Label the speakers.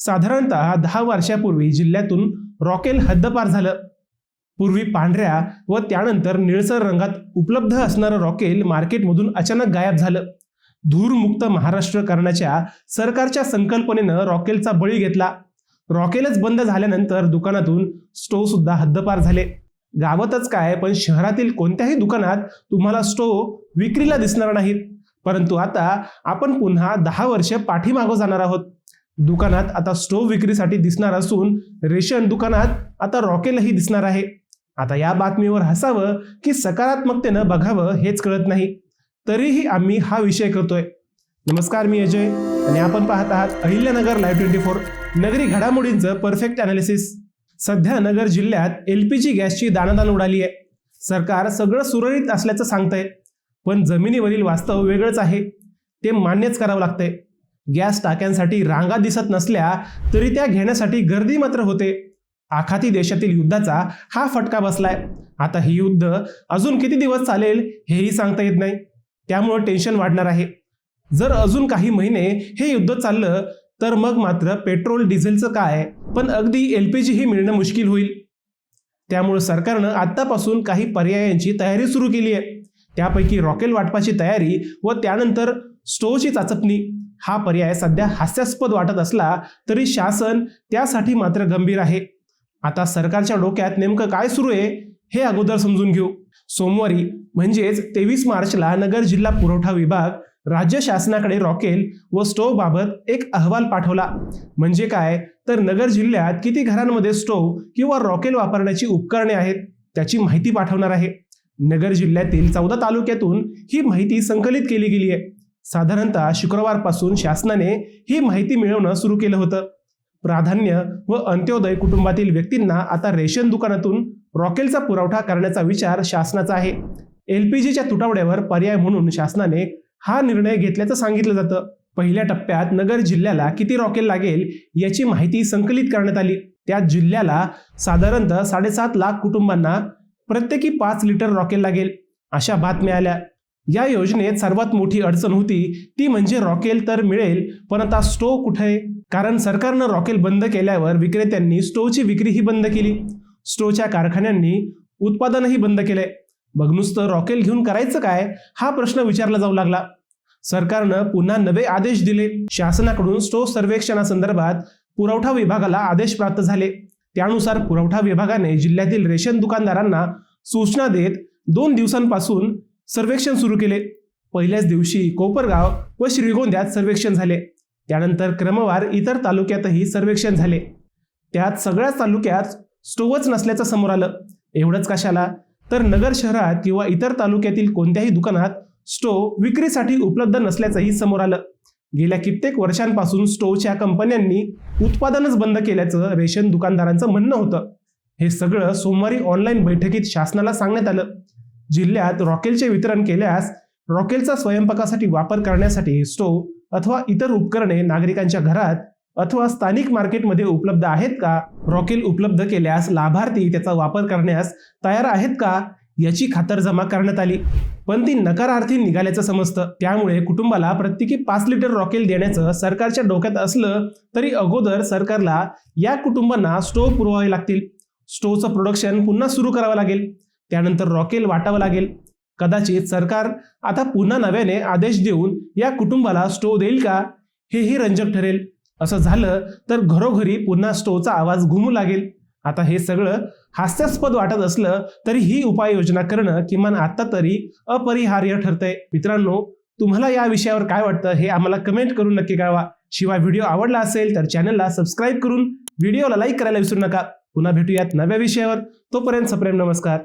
Speaker 1: साधारणतः 10 वर्षापूर्वी जिल्ह्यातून रॉकेल हद्दपार झालं. पूर्वी पांढऱ्या व त्यानंतर निळसर रंगात उपलब्ध असणारं रॉकेल मार्केटमधून अचानक गायब झालं. धूरमुक्त महाराष्ट्र करण्याच्या सरकारच्या संकल्पनेनं रॉकेलचा बळी घेतला. रॉकेलच बंद झाल्यानंतर दुकानातून स्टोव्ह सुद्धा हद्दपार झाले. गावातच काय पण शहरातील कोणत्याही दुकानात तुम्हाला स्टोव्ह विक्रीला दिसणार नाहीत. परंतु आता आपण पुन्हा 10 वर्ष पाठीमागं जाणार आहोत. दुकानात आता स्टोव्ह विक्रीसाठी दिसणार असून रेशन दुकानात आता रॉकेलही दिसणार आहे. आता या बातमीवर हसावं की सकारात्मकतेनं बघावं हेच कळत नाही. तरीही आम्ही हा विषय करतोय. नमस्कार, मी अजय आणि आपण पाहत आहात अहिल्यानगर लाईव्ह 24, नगरी घडामोडींचं परफेक्ट अनालिसिस. सध्या नगर जिल्ह्यात LPG गॅसची दाणादाण उडाली आहे. सरकार सगळं सुरळीत असल्याचं सांगतंय, पण जमिनीवरील वास्तव वेगळंच आहे. ते मान्यच करावं लागतंय. गॅस टाक्यांसाठी रांगा दिसत नसल्या तरी त्या घेण्यासाठी गर्दी मात्र होते. आखाती देशातील युद्धाचा हा फटका बसलाय. आता ही युद्ध अजून किती दिवस चालेल हेही सांगता येत नाही. त्यामुळे टेन्शन वाढणार आहे. जर अजून काही महिने हे युद्ध चाललं तर मग मात्र पेट्रोल डिझेलचं काय, पण अगदी LPG ही मिळणं मुश्किल होईल. त्यामुळे सरकारनं आतापासून काही पर्यायांची तयारी सुरू केली आहे. त्यापैकी रॉकेल वाटपाची तयारी व त्यानंतर स्टोव्हची चाचपणी हा पर्याय सध्या हास्यास्पद वाटत असला तरी शासन त्यासाठी मात्र गंभीर आहे. आता सरकारच्या डोक्यात नेमकं काय सुरू आहे हे अगोदर समजून घेऊ. सोमवारी म्हणजेच 23 मार्चला नगर जिल्हा पुरवठा विभाग राज्य शासनाकडे रॉकेल व स्टोव्ह बाबत एक अहवाल पाठवला. म्हणजे काय तर नगर जिल्ह्यात किती घरांमध्ये स्टोव्ह किंवा रॉकेल वापरण्याची उपकरणे आहेत त्याची माहिती पाठवणार आहे. नगर जिल्ह्यातील 14 तालुक्यातून ही माहिती संकलित केली गेली आहे. साधारणतः शुक्रवारपासून शासनाने ही माहिती मिळवणं सुरू केलं होतं. प्राधान्य व अंत्योदय कुटुंबातील व्यक्तींना आता रेशन दुकानातून रॉकेलचा पुरवठा करण्याचा विचार शासनाचा आहे. LPGच्या तुटवड्यावर पर्याय म्हणून शासनाने हा निर्णय घेतल्याचं सांगितलं जातं. पहिल्या टप्प्यात नगर जिल्ह्याला किती रॉकेल लागेल याची माहिती संकलित करण्यात आली. त्यात जिल्ह्याला साधारणतः 7.5 लाख कुटुंबांना प्रत्येकी 5 लिटर रॉकेल लागेल अशा बातम्या आल्या. या योजनेत सर्वात मोठी अडचण होती ती म्हणजे रॉकेल तर मिळेल पण आता स्टोव्ह कुठे? कारण सरकारनं रॉकेल बंद केल्यावर विक्रेत्यांनी स्टोव्हची विक्रीही बंद केली. स्टोव्हच्या कारखान्यांनी उत्पादनही बंद केलंय. मग नुसतं रॉकेल घेऊन करायचं काय हा प्रश्न विचारला जाऊ लागला. सरकारनं पुन्हा नवे आदेश दिले. शासनाकडून स्टोव्ह सर्वेक्षणासंदर्भात पुरवठा विभागाला आदेश प्राप्त झाले. त्यानुसार पुरवठा विभागाने जिल्ह्यातील रेशन दुकानदारांना सूचना देत 2 दिवसांपासून सर्वेक्षण सुरू केले. पहिल्याच दिवशी कोपरगाव व श्रीगोंद्यात सर्वेक्षण झाले. त्यानंतर क्रमवार इतर तालुक्यातही सर्वेक्षण झाले. त्यात सगळ्याच तालुक्यात स्टोव्हच नसल्याचं समोर आलं. एवढंच कशाला तर नगर शहरात किंवा इतर तालुक्यातील कोणत्याही दुकानात स्टोव्ह विक्रीसाठी उपलब्ध नसल्याचंही समोर आलं. गेल्या कित्येक वर्षांपासून स्टोव्हच्या कंपन्यांनी उत्पादनच बंद केल्याचं रेशन दुकानदारांचं म्हणणं होतं. हे सगळं सोमवारी ऑनलाईन बैठकीत शासनाला सांगण्यात आलं. जिल्ह्यात रॉकेलचे वितरण केल्यास रॉकेलचा स्वयंपाकासाठी वापर करण्यासाठी स्टोव्ह अथवा इतर उपकरणे नागरिकांच्या घरात अथवा स्थानिक मार्केटमध्ये उपलब्ध आहेत का? रॉकेल उपलब्ध केल्यास लाभार्थी त्याचा वापर करण्यास तयार आहेत का याची खातरजमा करण्यात आली. पण ती नकारार्थी निघाल्याचं समजतं. त्यामुळे कुटुंबाला प्रत्येकी 5 लिटर रॉकेल देण्याचं सरकारच्या डोक्यात असलं तरी अगोदर सरकारला या कुटुंबांना स्टोव्ह पुरवावे लागतील. स्टोव्हचं प्रोडक्शन पुन्हा सुरू करावं लागेल. त्यानंतर रॉकेल वाटावं लागेल. कदाचित सरकार आता पुन्हा नव्याने आदेश देऊन या कुटुंबाला स्टोव्ह देईल का हेही रंजक ठरेल. असं झालं तर घरोघरी पुन्हा स्टोव्हचा आवाज घुमू लागेल. आता हे सगळं हास्यास्पद वाटत असलं तरी ही उपाययोजना करणं किमान आता तरी अपरिहार्य ठरतंय. मित्रांनो, तुम्हाला या विषयावर काय वाटतं हे आम्हाला कमेंट करून नक्की कळवा. शिवाय व्हिडिओ आवडला असेल तर चॅनलला सबस्क्राईब करून व्हिडिओला लाईक करायला विसरू नका. पुन्हा भेटूयात नव्या विषयावर. तोपर्यंत सप्रेम नमस्कार.